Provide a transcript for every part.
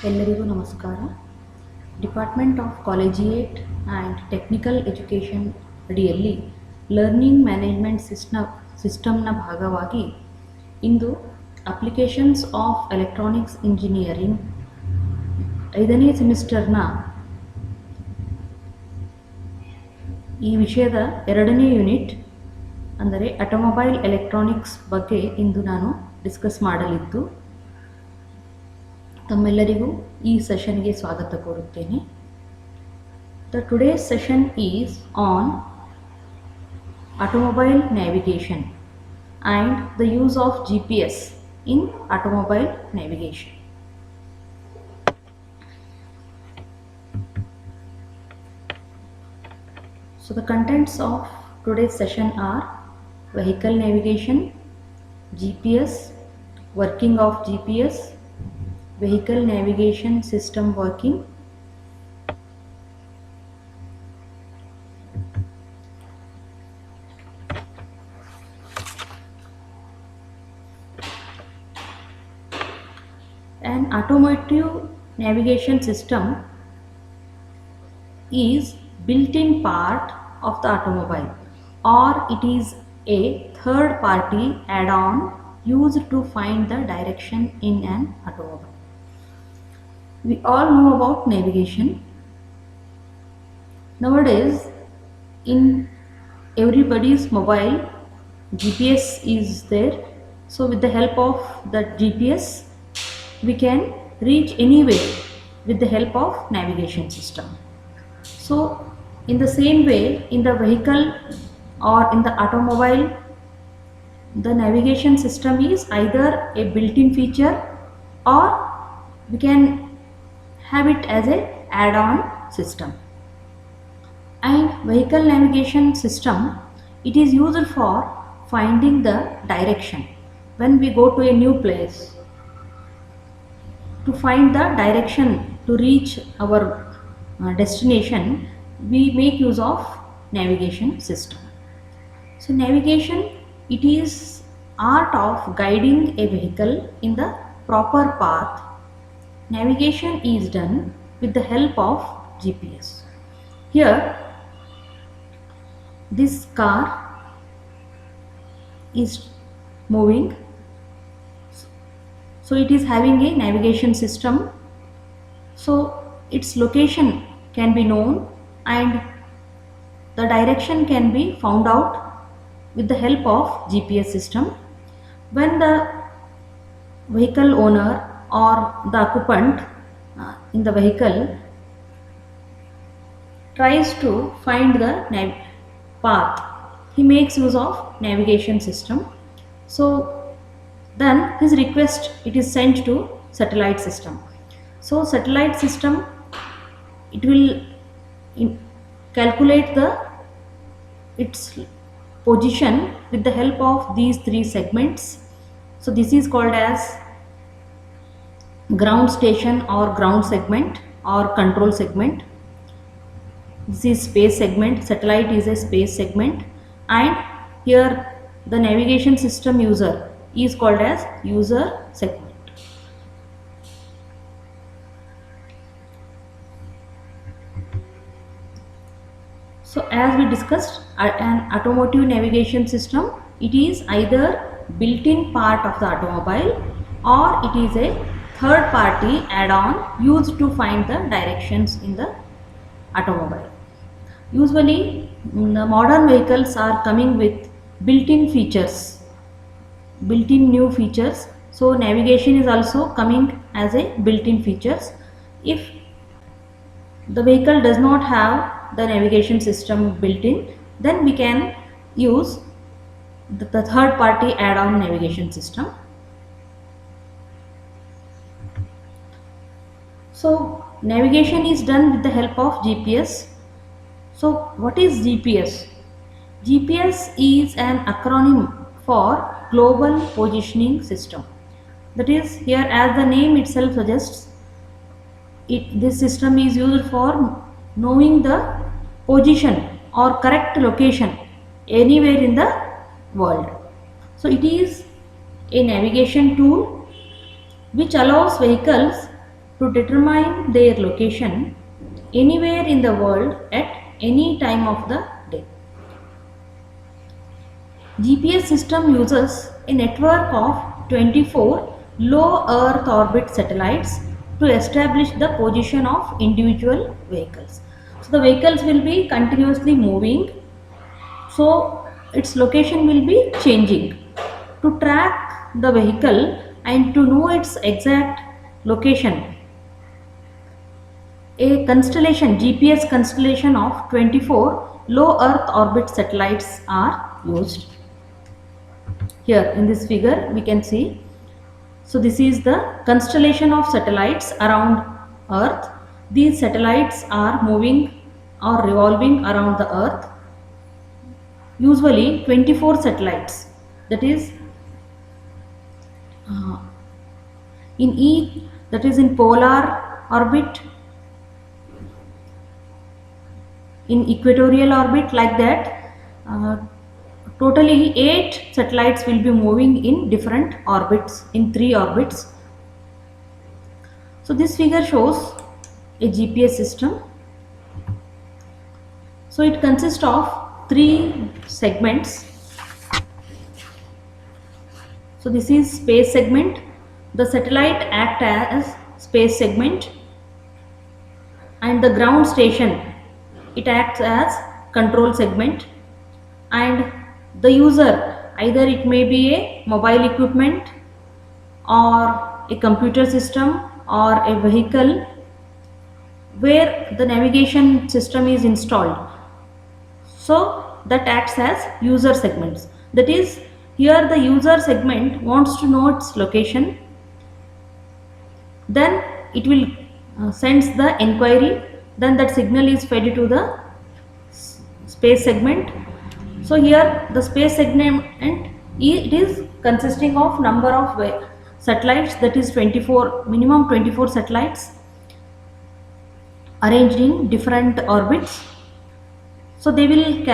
ಎಲ್ಲರಿಗೂ ನಮಸ್ಕಾರ. Department of collegiate and technical education ಅಡಿಯಲ್ಲಿ ಲರ್ನಿಂಗ್ ಮ್ಯಾನೇಜ್ಮೆಂಟ್ ಸಿಸ್ಟಮ್ನ ಭಾಗವಾಗಿ ಇಂದು ಅಪ್ಲಿಕೇಶನ್ಸ್ ಆಫ್ ಎಲೆಕ್ಟ್ರಾನಿಕ್ಸ್ ಇಂಜಿನಿಯರಿಂಗ್ 5ನೇ ಸೆಮಿಸ್ಟರ್ನ ಈ ವಿಷಯದ 2ನೇ ಯೂನಿಟ್ ಅಂದರೆ ಆಟೋಮೊಬೈಲ್ ಎಲೆಕ್ಟ್ರಾನಿಕ್ಸ್ ಬಗ್ಗೆ ಇಂದು ನಾನು ಡಿಸ್ಕಸ್ ಮಾಡಲಿದ್ದು ತಮ್ಮೆಲ್ಲರಿಗೂ ಈ ಸೆಷನ್ಗೆ ಸ್ವಾಗತ ಕೋರುತ್ತೇನೆ. The today's session is on automobile navigation and the use of GPS in automobile navigation. So the contents of today's session are vehicle navigation, GPS, working of GPS, vehicle navigation system working, an automotive navigation system is built-in part of the automobile, or it is a third party add-on used to find the direction in an automobile. We all know about navigation. Nowadays in everybody's mobile GPS is there, so with the help of that GPS we can reach anywhere with the help of navigation system. So in the same way, in the vehicle or in the automobile, the navigation system is either a built-in feature or we can have it as a add-on system. And vehicle navigation system, it is used for finding the direction when we go to a new place. To find the direction to reach our destination, we make use of navigation system. So navigation, it is art of guiding a vehicle in the proper path. Navigation is done with the help of GPS. Here this car is moving, so it is having a navigation system, so its location can be known and the direction can be found out with the help of GPS system. When the vehicle owner or the occupant in the vehicle tries to find the path, he makes use of navigation system. So then his request, it is sent to satellite system. So satellite system, it will calculate its position with the help of these 3 segments. So this is called as ground station or ground segment or control segment. This is space segment, satellite is a space segment, and here the navigation system user is called as user segment. So as we discussed, an automotive navigation system, it is either built-in part of the automobile or it is a third party add-on used to find the directions in the automobile. Usually the modern vehicles are coming with built-in features, built-in new features, so navigation is also coming as a built-in features. If the vehicle does not have the navigation system built in, then we can use the third party add-on navigation system. So navigation is done with the help of GPS. So what is GPS? GPS is an acronym for Global Positioning System. That is, here as the name itself suggests, this system is used for knowing the position or correct location anywhere in the world. So it is a navigation tool which allows vehicles to determine their location anywhere in the world at any time of the day. GPS system uses a network of 24 low Earth orbit satellites to establish the position of individual vehicles. So the vehicles will be continuously moving, so its location will be changing. To track the vehicle and to know its exact location, a constellation, GPS constellation of 24 low Earth orbit satellites are used. Here in this figure we can see, so this is the constellation of satellites around Earth. These satellites are moving or revolving around the Earth. Usually 24 satellites, that is in each, that is in polar orbit, in equatorial orbit, like that. Totally 8 satellites will be moving in different orbits, in 3 orbits. So this figure shows a GPS system. So it consists of 3 segments. So this is space segment. The satellite acts as space segment, and the ground station, it acts as control segment, and the user, either it may be a mobile equipment or a computer system or a vehicle where the navigation system is installed, so that acts as user segments. That is, here the user segment wants to know its location, then it will sends the inquiry, then that signal is fed to the space segment. So here the space segment, it is consisting of number of satellites, that is 24, minimum 24 satellites arranged in different orbits. So they will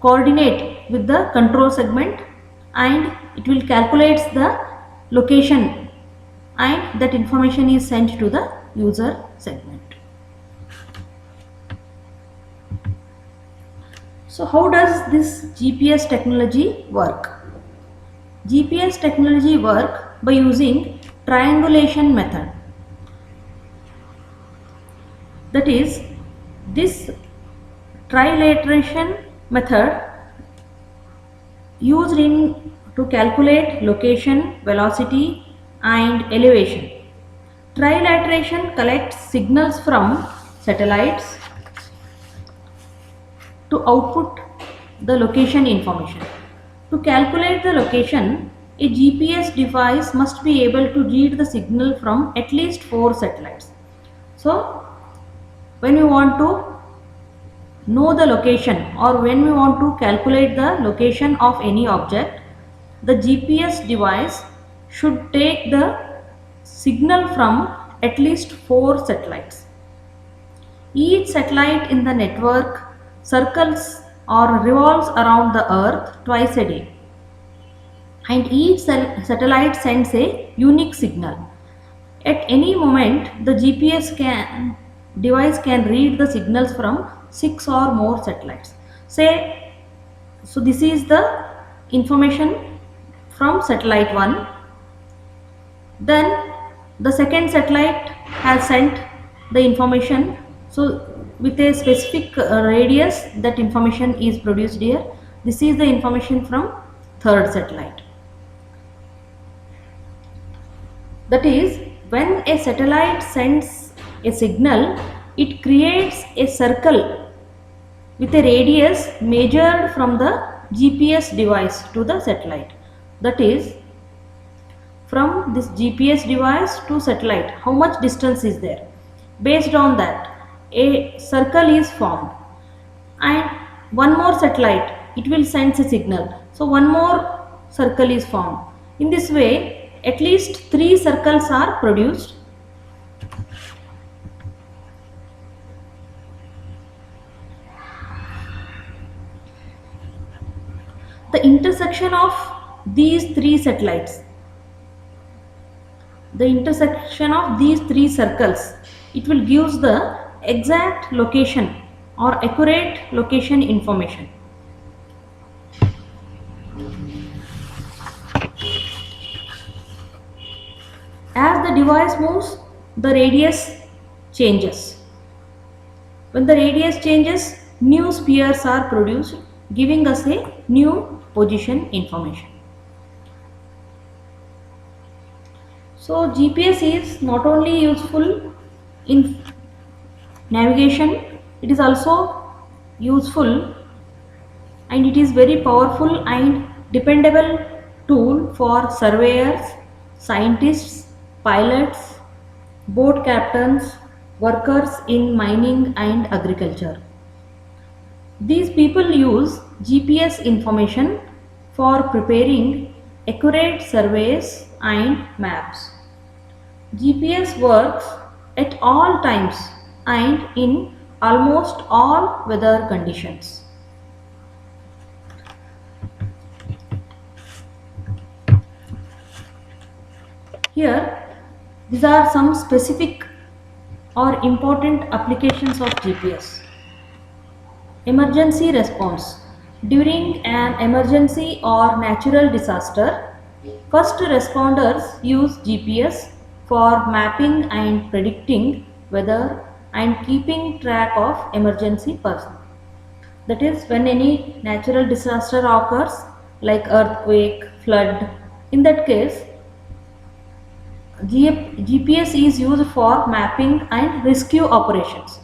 coordinate with the control segment, and it will calculate the location, and that information is sent to the user segment. So how does this GPS technology work? GPS technology work by using triangulation method. That is, this trilateration method used in to calculate location, velocity and elevation. Trilateration collects signals from satellites to output the location information. To calculate the location, a GPS device must be able to read the signal from at least 4 satellites. So when we want to know the location, or when we want to calculate the location of any object, the GPS device should take the signal from at least 4 satellites. Each satellite in the network circles or revolves around the Earth twice a day, and each satellite sends a unique signal. At any moment, the GPS device can read the signals from 6 or more satellites. Say, so this is the information from satellite 1. Then the second satellite has sent the information. So with a specific radius, that information is produced here. This is the information from third satellite. That is, when a satellite sends a signal, it creates a circle with a radius measured from the GPS device to the satellite. That is, from this GPS device to satellite, how much distance is there? Based on that, a circle is formed, and one more satellite, it will send a signal. So one more circle is formed. In this way, at least 3 circles are produced. The intersection of these 3 satellites the intersection of these three circles, it will gives the exact location or accurate location information. As the device moves, the radius changes. When the radius changes, new spheres are produced, giving us a new position information. So GPS is not only useful in navigation, it is also useful and it is very powerful and dependable tool for surveyors, scientists, pilots, boat captains, workers in mining and agriculture. These people use GPS information for preparing accurate surveys and maps. GPS works at all times and in almost all weather conditions. Here, these are some specific or important applications of GPS. Emergency response. During an emergency or natural disaster, first responders use GPS for mapping and predicting weather and keeping track of emergency personnel. That is, when any natural disaster occurs like earthquake, flood, in that case GPS is used for mapping and rescue operations.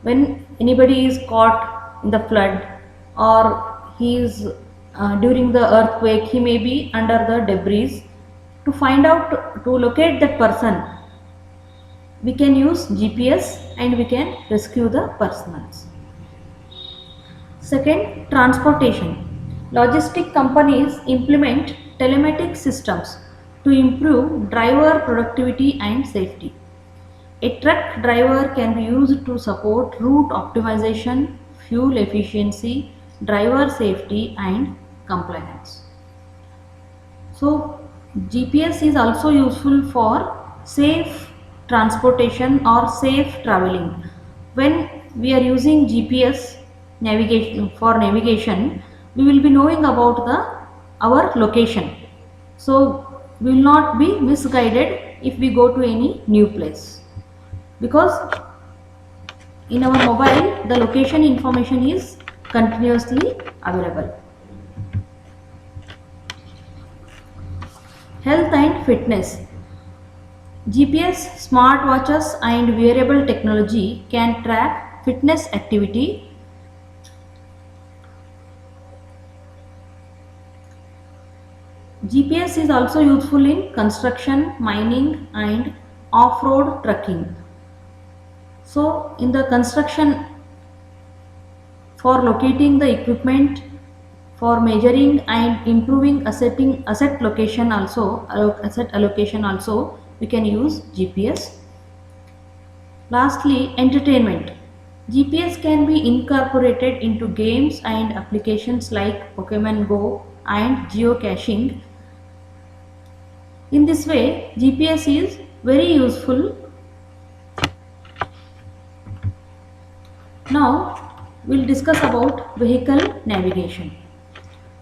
When anybody is caught in the flood or he is during the earthquake, he may be under the debris. To find out, to locate that person, we can use GPS and we can rescue the persons. Second, transportation. Logistic companies implement telematic systems to improve driver productivity and safety. A truck driver can be used to support route optimization, fuel efficiency, driver safety and compliance. So GPS is also useful for safe transportation or safe traveling. When we are using GPS navigation, we will be knowing about our location. So we will not be misguided if we go to any new place, because in our mobile the location information is continuously available. Health and fitness. GPS, smartwatches and wearable technology can track fitness activity. GPS is also useful in construction, mining and off-road trucking. So in the construction, for locating the equipment, for measuring and improving asset allocation also we can use GPS. Lastly, entertainment. GPS can be incorporated into games and applications like Pokemon Go and geocaching. In this way, GPS is very useful. Now, we'll discuss about vehicle navigation.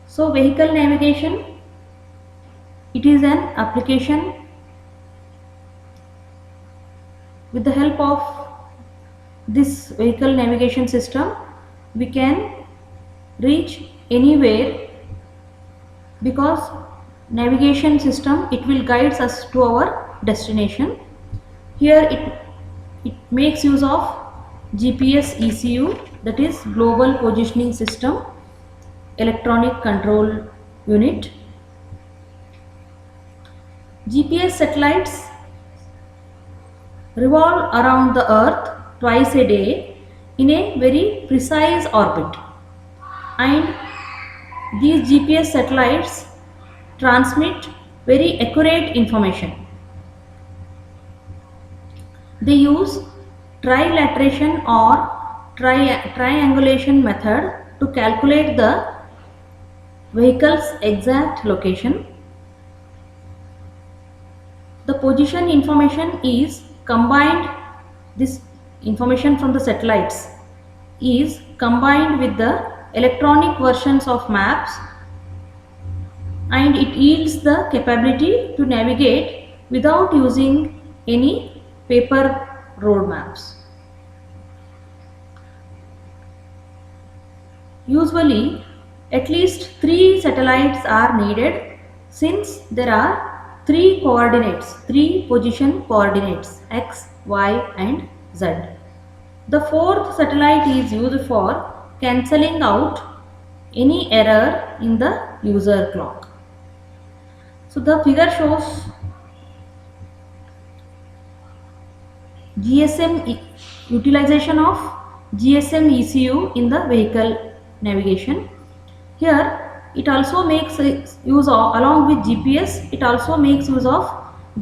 So, vehicle navigation, it is an application with the help of this vehicle navigation system. We can reach anywhere, because navigation system, it will guides us to our destination. Here it makes use of GPS ECU, that is Global Positioning System, electronic control unit. GPS satellites revolve around the earth twice a day in a very precise orbit, and these GPS satellites transmit very accurate information. They use trilateration or triangulation method to calculate the vehicle's exact location. The position information is combined, this information from the satellites is combined with the electronic versions of maps, and it yields the capability to navigate without using any paper road maps. Usually, at least 3 satellites are needed, since there are 3 coordinates, 3 position coordinates x, y and z. The fourth satellite is used for cancelling out any error in the user clock. So the figure shows utilization of GSM ECU in the vehicle navigation. Here it also makes use of, along with GPS, it also makes use of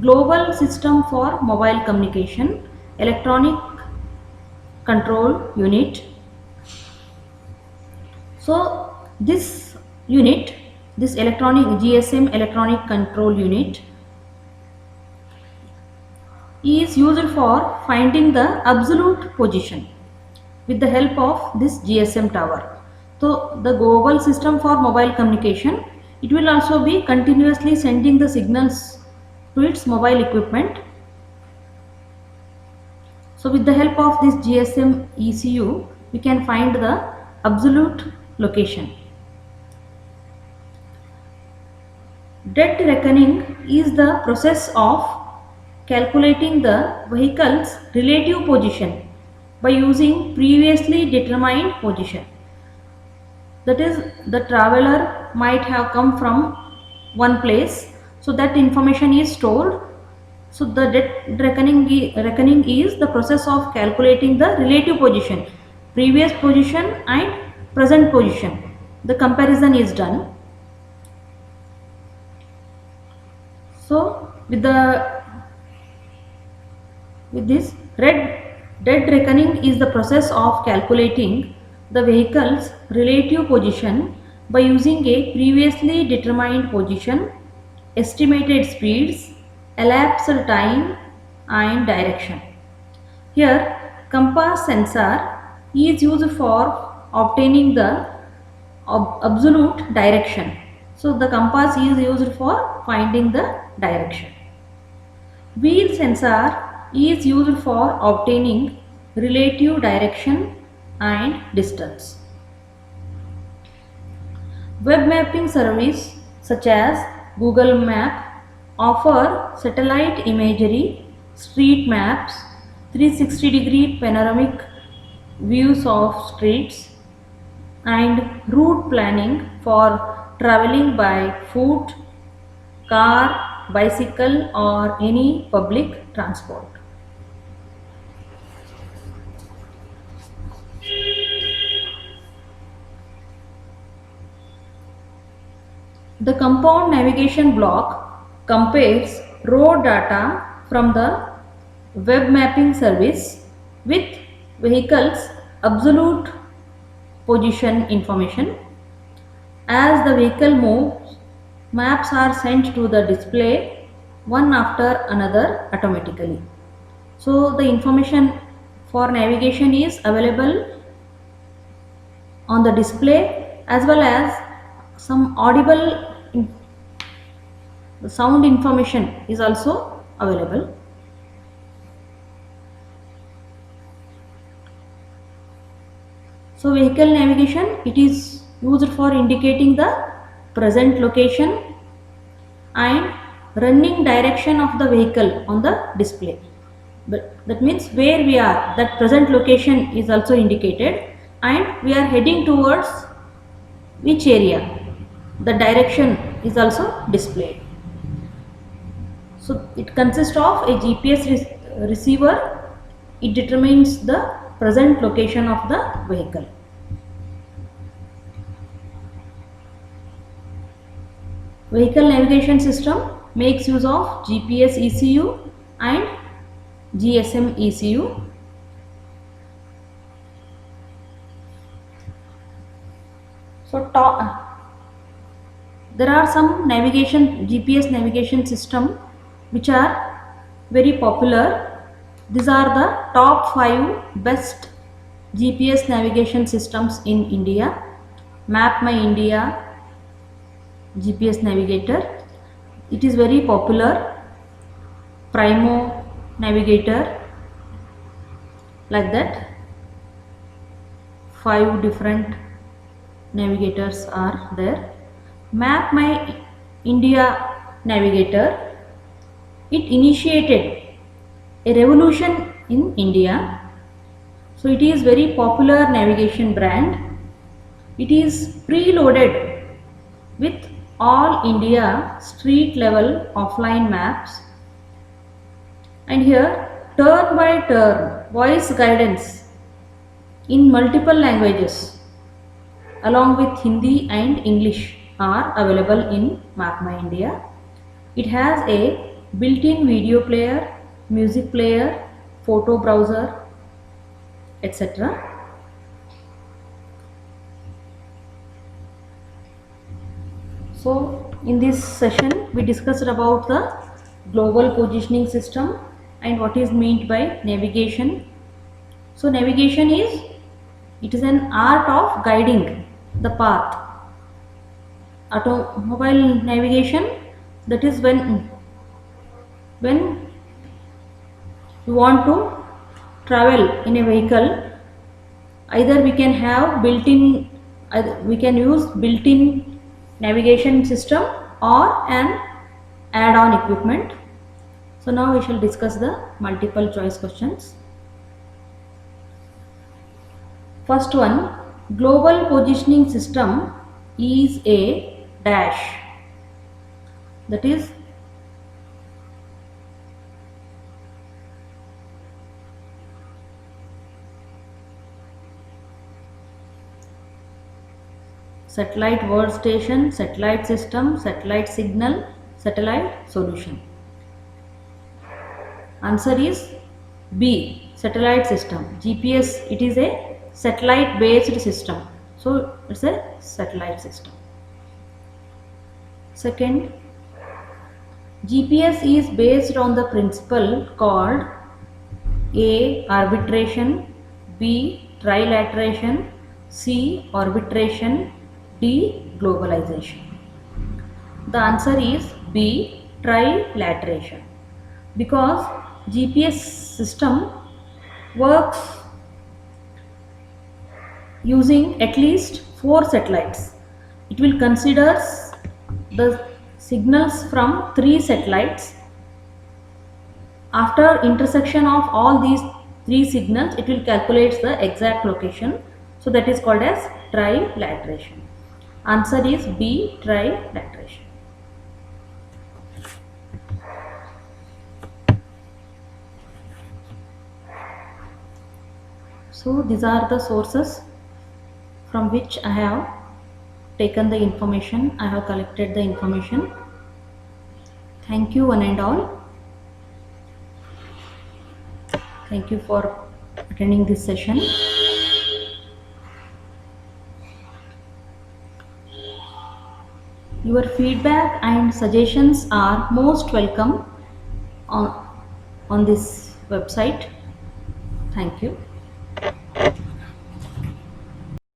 global system for mobile communication, electronic control unit. So this unit, this electronic GSM electronic control unit, is used for finding the absolute position with the help of this GSM tower. So the global system for mobile communication, it will also be continuously sending the signals to its mobile equipment. So with the help of this GSM ECU, we can find the absolute location. Dead reckoning is the process of calculating the vehicle's relative position by using previously determined position. That is, the traveler might have come from one place, so that information is stored. So the dead reckoning is the process of calculating the relative position, previous position and present position. The comparison is done. So with this dead reckoning is the process of calculating the vehicle's relative position by using a previously determined position, estimated speeds, elapsed time and direction. Here compass sensor is used for obtaining the absolute direction. So the compass is used for finding the direction. Wheel sensor is used for obtaining relative direction and distance. Web mapping service such as Google Map offer satellite imagery, street maps, 360-degree panoramic views of streets, and route planning for traveling by foot, car, bicycle or any public transport. The compound navigation block compares road data from the web mapping service with vehicle's absolute position information. As the vehicle moves, maps are sent to the display one after another automatically. So the information for navigation is available on the display, as well as some audible sound information is also available. So vehicle navigation, it is used for indicating the present location and running direction of the vehicle on the display. But that means where we are, that present location is also indicated, and we are heading towards which area, the direction is also displayed. So it consists of a GPS receiver. It determines the present location of the vehicle. Vehicle navigation system makes use of GPS ECU and GSM ECU. So there are some GPS navigation system which are very popular. These are the top 5 best GPS navigation systems in India. Map My India GPS navigator. It is very popular. Primo navigator, like that. 5 different navigators are there. Map My India navigator, it initiated a revolution in India. So it is very popular navigation brand. It is preloaded with all India street level offline maps, and here turn by turn voice guidance in multiple languages along with Hindi and English are available in Map My India. It has a built-in video player, music player, photo browser, etc. So in this session we discussed about the global positioning system and what is meant by navigation. So navigation is, it is an art of guiding the path. Automobile navigation, that is when you want to travel in a vehicle, either we can have built-in, we can use built-in navigation system or an add-on equipment. So now we shall discuss the multiple choice questions. First one, global positioning system is a dash, that is satellite world station, satellite system, satellite signal, satellite solution. Answer is B, satellite system. GPS, it is a satellite based system, so it's a satellite system. Second, GPS is based on the principle called A, arbitration, B, trilateration, C, arbitration, D, globalization. The answer is B, trilateration, because GPS system works using at least 4 satellites. It will consider the signals from 3 satellites. After intersection of all these 3 signals, it will calculate the exact location. So that is called as trilateration. Answer is B, trilateration. So these are the sources from which I have taken the information, I have collected the information. Thank you one and all. Thank you for attending this session. Your feedback and suggestions are most welcome on this website. Thank you.